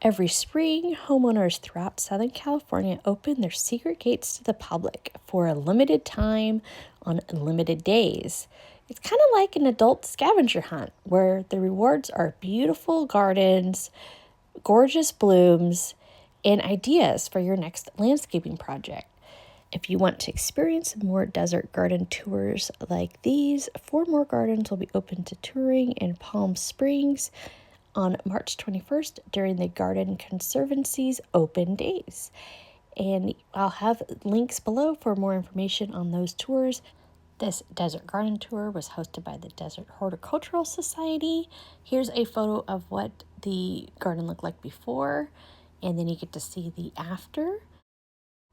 Every spring, homeowners throughout Southern California open their secret gates to the public for a limited time on limited days. It's kind of like an adult scavenger hunt where the rewards are beautiful gardens, gorgeous blooms, and ideas for your next landscaping project. If you want to experience more desert garden tours like these, 4 more gardens will be open to touring in Palm Springs on March 21st during the Garden Conservancy's open days. And I'll have links below for more information on those tours. This desert garden tour was hosted by the Desert Horticultural Society. Here's a photo of what the garden looked like before, and then you get to see the after.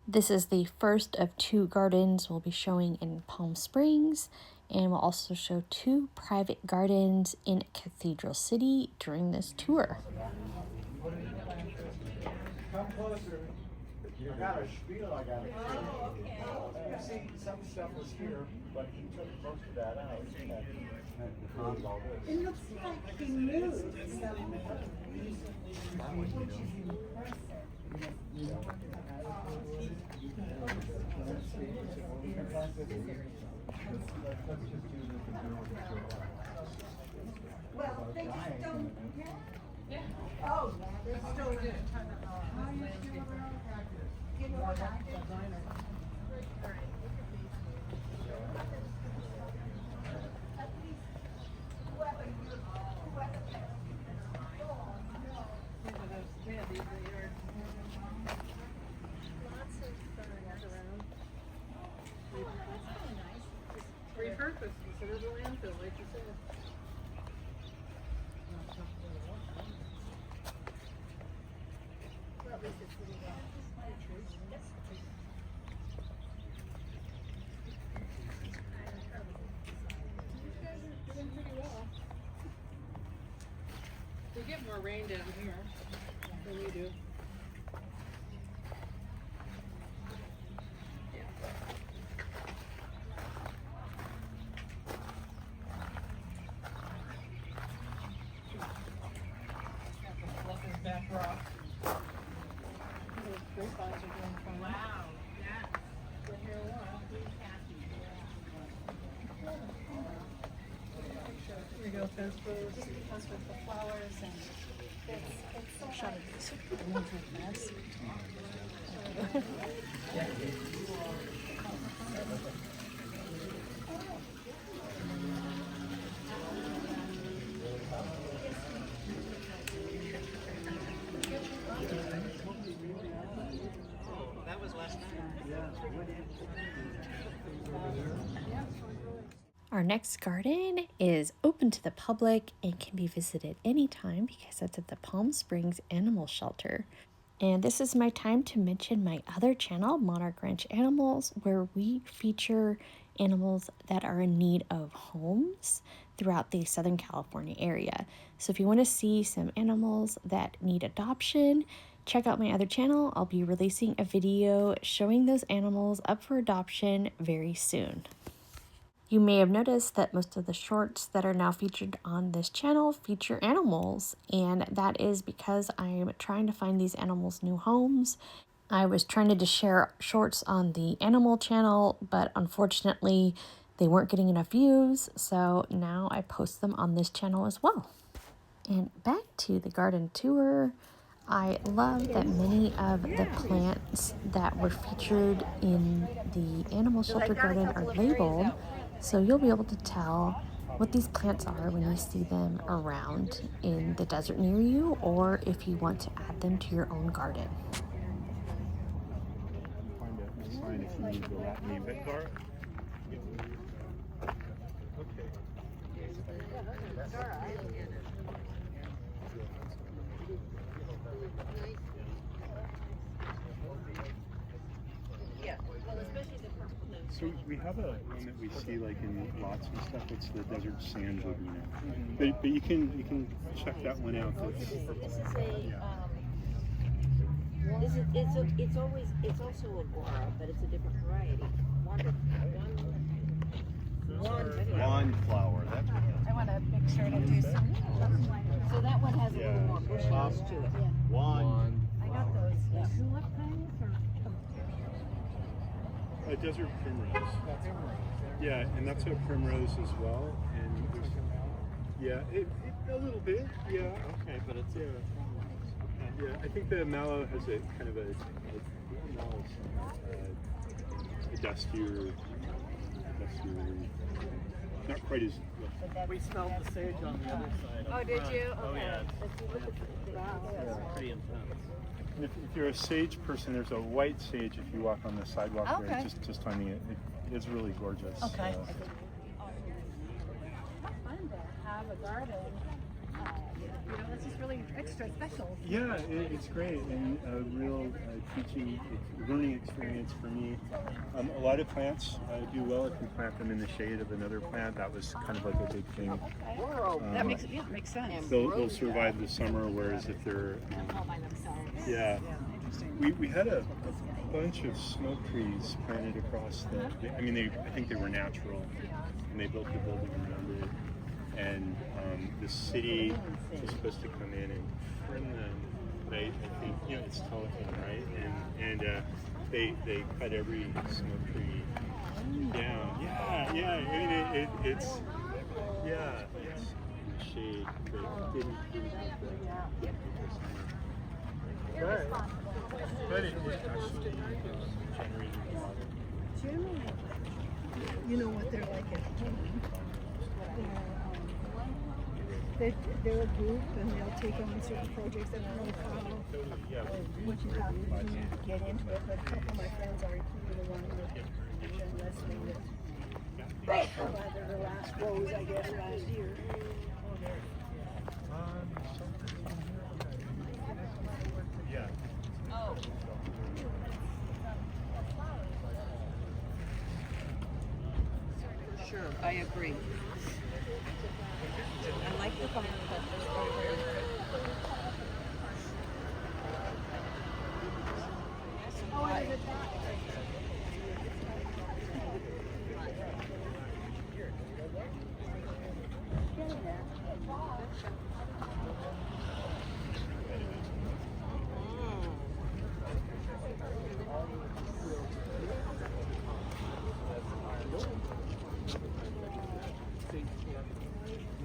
This is the first of 2 gardens we'll be showing in Palm Springs, and we'll also show 2 private gardens in Cathedral City during this tour. Come closer. I got a spiel, I got a You see, some stuff was here, but he took most of that out. It looks like he moved some. Well, they just don't. Yeah. Oh, they're still in it. How you feel about cactus? You know what I did? Repurposed instead of the landfill, like you said. Well, at least it's really well. Doing pretty well. We get more rain down here than we do. Back rock. Those grapevines are doing fine. Wow, that's been here a while. Here we go, fence rows, fence with the flowers and it's shot of these. The ones with mess. Our next garden is open to the public and can be visited anytime because it's at the Palm Springs Animal Shelter. And this is my time to mention my other channel, Monarch Ranch Animals, where we feature animals that are in need of homes throughout the Southern California area. So if you want to see some animals that need adoption, check out my other channel. I'll be releasing a video showing those animals up for adoption very soon. You may have noticed that most of the shorts that are now featured on this channel feature animals, and that is because I am trying to find these animals new homes. I was trying to share shorts on the animal channel, but unfortunately they weren't getting enough views, so now I post them on this channel as well. And back to the garden tour. I love that many of the plants that were featured in the animal shelter garden are labeled, so you'll be able to tell what these plants are when you see them around in the desert near you, or if you want to add them to your own garden. Find a sign if you need the last name. Victor? Okay. Yeah, well, especially the purple. So we have a one that we see like in lots and stuff. It's the desert sand verbena. But you can check that one out. This is a it's also a guava, but it's a different variety. One flower. That's what I want to make sure to do some. So that one has a little more bushiness to it. Wand. I got those tulip things or A desert primrose. Yeah, and that's a primrose as well. And there's, yeah, a little bit. Yeah. Okay, but it's Yeah, I think the mallow has a kind of a dustier, not quite as. We smelled the sage on the other side. Oh, did you? Oh, Okay. yeah. Wow. It's pretty intense. And if you're a sage person, there's a white sage if you walk on the sidewalk there. Okay. Just finding it is really gorgeous. Okay. Fun to have a garden. you know, this is really extra special. Yeah, it's great and a real teaching, learning experience for me. A lot of plants do well if you plant them in the shade of another plant. That was kind of like a big thing. That makes sense. They'll survive the summer, whereas if they're All by themselves. yeah. Interesting. We had a bunch of smoke trees planted across I think they were natural, and they built the building around it. And the city was supposed to come in and trim them, but I think it's Telephone, right? And they cut every smoke tree down. Yeah. I mean it's in the shade, but didn't but it actually generated water. Generally, you know what they're like at home. They're a group and they'll take on certain projects that don't really follow what you have to do to get into it. But a couple of my friends are included the one with Jen Leslie that provided the last rose, I guess, last year. Yeah. Sure, I agree. I like the farm, but there's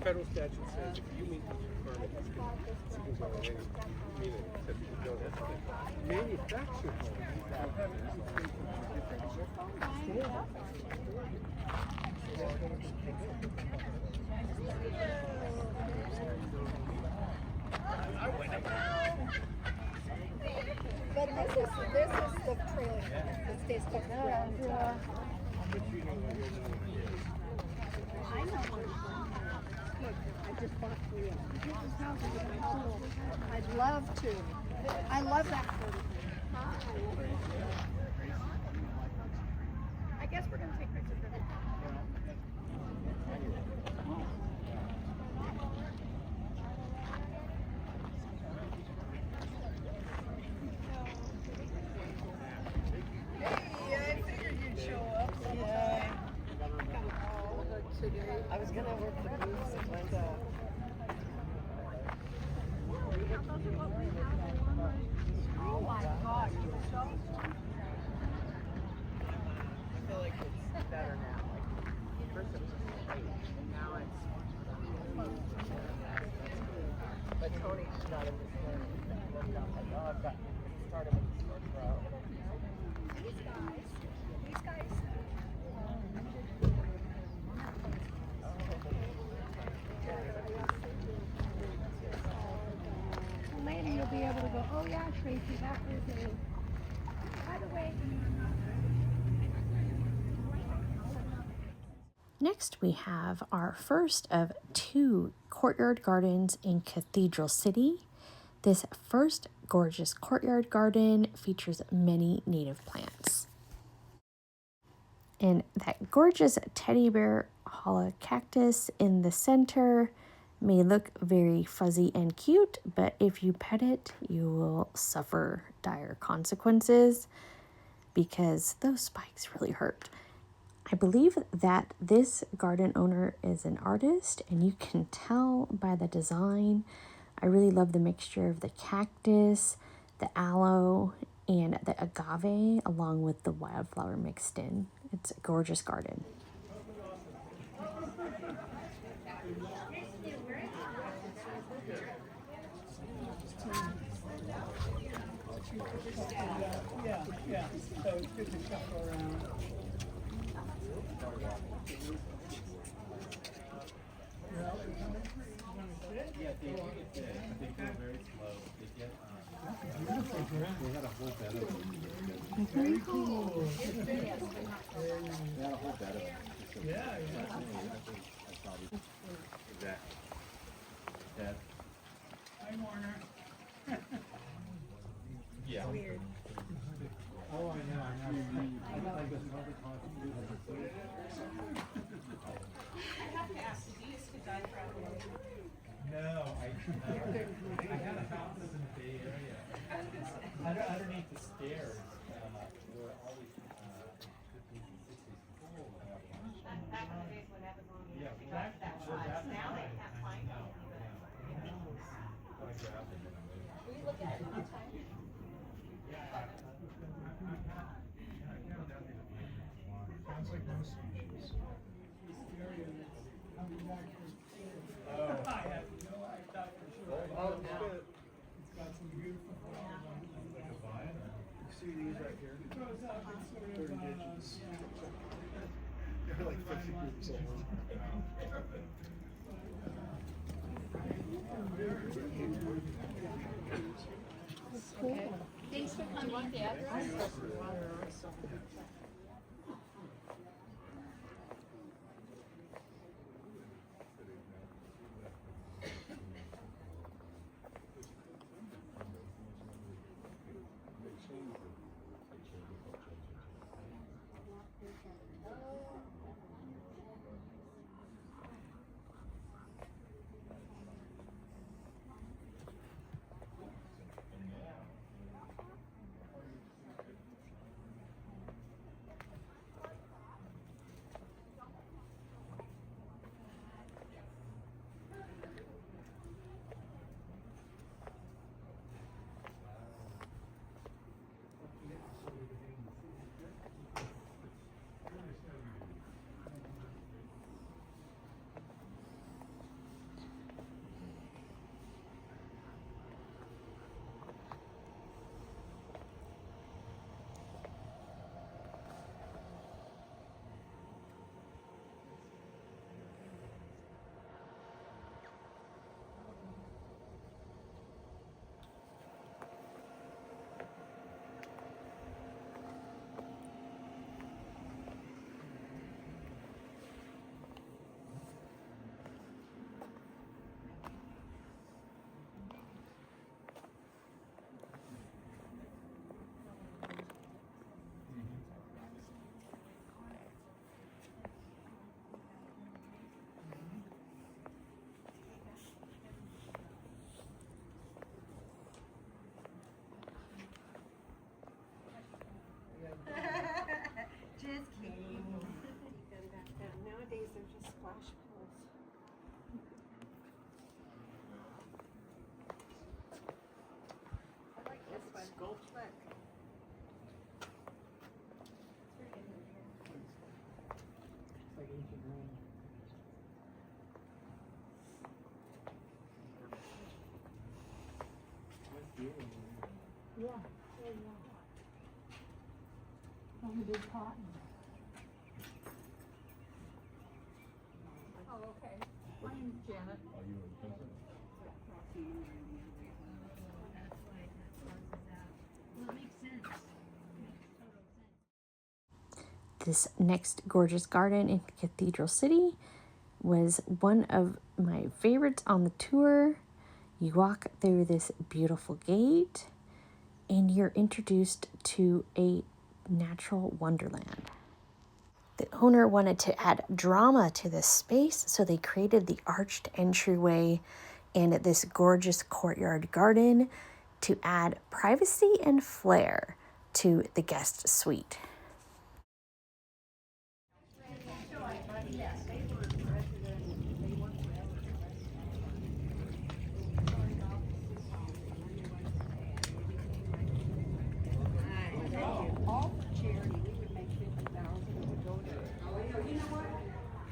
Federal statute says if you meet the requirement, you can already mean it, except you don't have to. Manufactured homes don't have But this is the trailer that stays stuck around. I know where it's from. Look, I just bought 3 of them. This house is a cool. I'd love to. I love that. I guess we're gonna take pictures of it. I was gonna work the booths and went Oh my God, you're so. I feel like it's better now. Like first it was just great, and now it's. But Tony's not in this thing. He looked up like, oh, I've got started with the short row. These guys. Later you'll be able to go, oh yeah, Tracy, that was a. By the way. Next, we have our first of 2 courtyard gardens in Cathedral City. This first gorgeous courtyard garden features many native plants. And that gorgeous teddy bear hollow cactus in the center may look very fuzzy and cute, but if you pet it, you will suffer dire consequences because those spikes really hurt. I believe that this garden owner is an artist, and you can tell by the design. I really love the mixture of the cactus, the aloe, and the agave, along with the wildflower mixed in. It's a gorgeous garden. Yeah, so it's good to shuffle around. Yeah, they go very slow. They get, they had a whole bed of them. Very cool. They had a whole bed of them. Yeah. That. Hi, Warner. Yeah. Weird. Oh, I know. I guess another contribution. No, I had a house in the Bay Area. Underneath the stairs, were always yeah, now they can't find them. We look at it all the time. Sounds like most species. I have no idea for sure. Oh, it's got some beautiful flowers on it. Like a vine? You see these right here? It goes up, it's sort of 30 inches. They're like 50 years old. Thanks for coming, Dad. Just kidding. Nowadays they're just splash pools. I like this one. Look. It's like ancient Rome. Yeah. On the big cotton. Oh, okay. My name's Janet. Are you a peasant? Well, it makes sense. This next gorgeous garden in Cathedral City was one of my favorites on the tour. You walk through this beautiful gate and you're introduced to a natural wonderland. The owner wanted to add drama to this space, so they created the arched entryway and this gorgeous courtyard garden to add privacy and flair to the guest suite.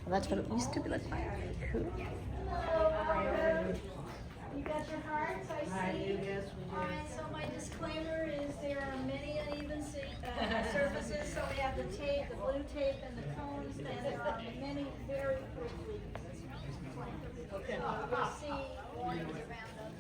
Well, that's what it used to be like. Cool. You got your hearts, I see. Alright, so my disclaimer is there are many uneven surfaces, so we have the tape, the blue tape, and the cones, and there are many very quick leaks. Okay. You'll see warnings around them.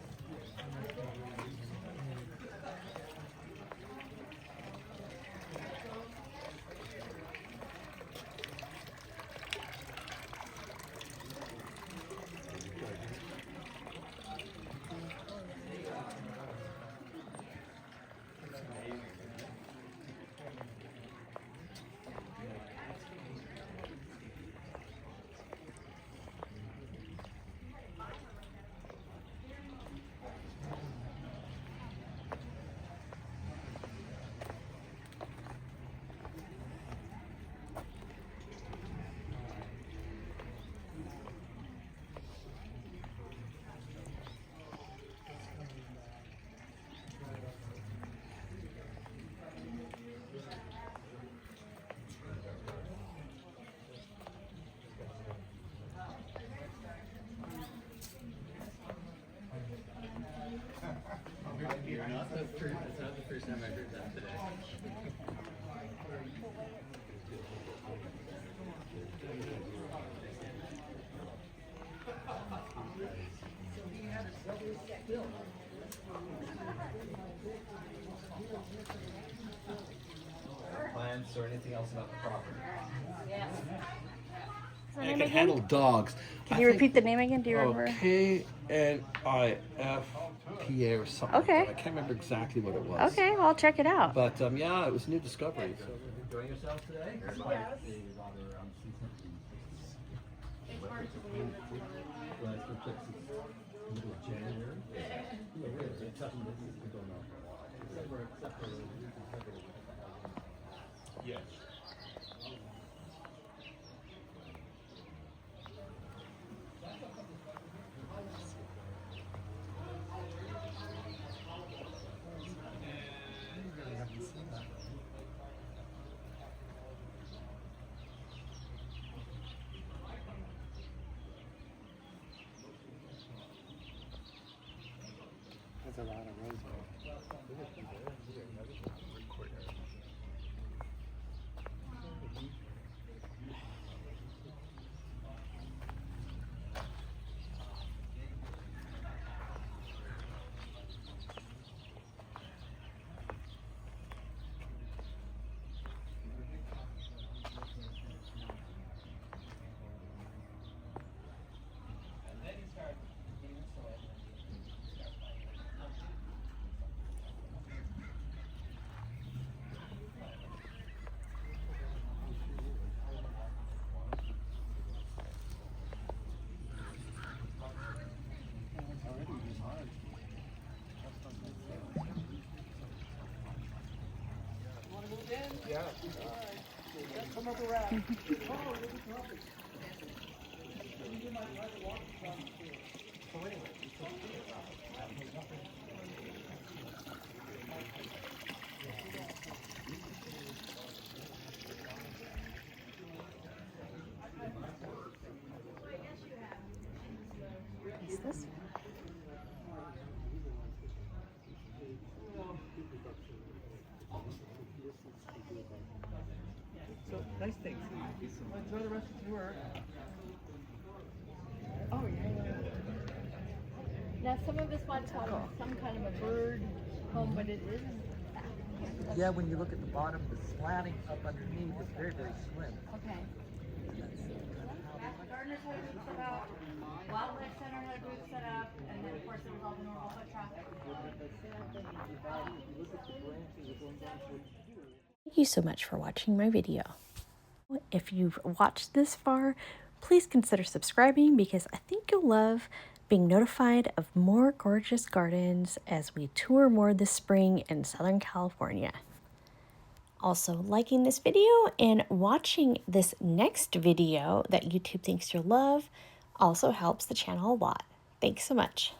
It's not the first time I heard that today. Plans or anything else about the property? I can handle dogs. Can you repeat the name again? Do you remember? KNIFPA or something. Okay. Like that. I can't remember exactly what it was. Okay, well, I'll check it out. But yeah, it was a new discovery. So. Enjoying yourselves today? Yes. Middle of January. Yeah, really. It's something that has been going on for a while. Except for Yes. That's a lot of roads. Yeah. Come up around. Is this? So, nice things. Enjoy the rest of the tour. Oh, yeah. Now, some of us might call it some kind of a bird home, but it isn't. Yeah, when you look at the bottom, the slatting up underneath is very, very slim. Okay. Gardeners had a booth set up, Wildlife Center had a booth set up, and then of course there was all the normal foot traffic. Thank you so much for watching my video. If you've watched this far, please consider subscribing because I think you'll love being notified of more gorgeous gardens as we tour more this spring in Southern California. Also, liking this video and watching this next video that YouTube thinks you'll love also helps the channel a lot. Thanks so much.